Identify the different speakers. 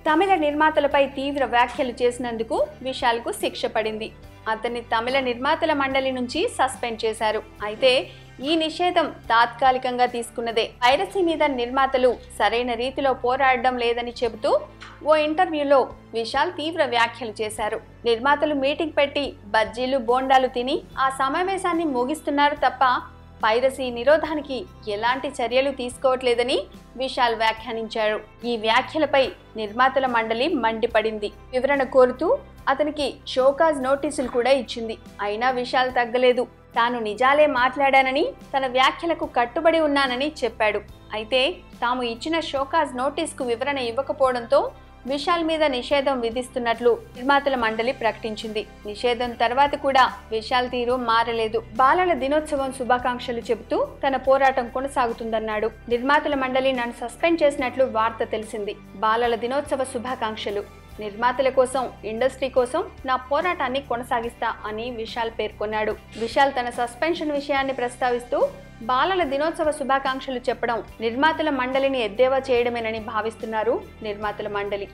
Speaker 1: తమిళ నిర్మాతలపై తీవ్ర వ్యాఖ్యలు చేసినందుకు విశాల్కు శిక్ష పడింది. అతన్ని తమిళ నిర్మాతల మండలి నుంచి సస్పెండ్ చేశారు. అయితే ఈ నిషేధం తాత్కాలికంగా తీసుకున్నదే. పైరసీ మీద నిర్మాతలు సరైన రీతిలో పోరాడడం లేదని చెబుతూ ఓ ఇంటర్వ్యూలో విశాల్ తీవ్ర వ్యాఖ్యలు చేశారు. నిర్మాతలు మీటింగ్ పెట్టి బజ్జీలు బోండాలు తిని ఆ సమావేశాన్ని ముగిస్తున్నారు తప్ప పైరసీ నిరోధానికి ఎలాంటి చర్యలు తీసుకోవట్లేదని విశాల్ వ్యాఖ్యానించారు. ఈ వ్యాఖ్యలపై నిర్మాతల మండలి మండిపడింది. వివరణ కోరుతూ అతనికి షోకాజ్ నోటీసులు కూడా ఇచ్చింది. అయినా విశాల్ తగ్గలేదు. తాను నిజాలే మాట్లాడానని, తన వ్యాఖ్యలకు కట్టుబడి ఉన్నానని చెప్పాడు. అయితే తాము ఇచ్చిన షోకాజ్ నోటీస్కు వివరణ ఇవ్వకపోవడంతో విశాల్ మీద నిషేధం విధిస్తున్నట్లు నిర్మాతల మండలి ప్రకటించింది. నిషేధం తర్వాత కూడా విశాల్ తీరు మారలేదు. బాలల దినోత్సవం శుభాకాంక్షలు చెబుతూ తన పోరాటం కొనసాగుతుందన్నాడు. నిర్మాతల మండలి నన్ను సస్పెండ్ చేసినట్లు వార్త తెలిసింది. బాలల దినోత్సవ శుభాకాంక్షలు. నిర్మాతల కోసం, ఇండస్ట్రీ కోసం నా పోరాటాన్ని కొనసాగిస్తా అని విశాల్ పేర్కొన్నాడు. విశాల్ తన సస్పెన్షన్ విషయాన్ని ప్రస్తావిస్తూ బాలల దినోత్సవ శుభాకాంక్షలు చెప్పడం నిర్మాతల మండలిని ఎద్దేవా చేయడమేనని భావిస్తున్నారు నిర్మాతల మండలి.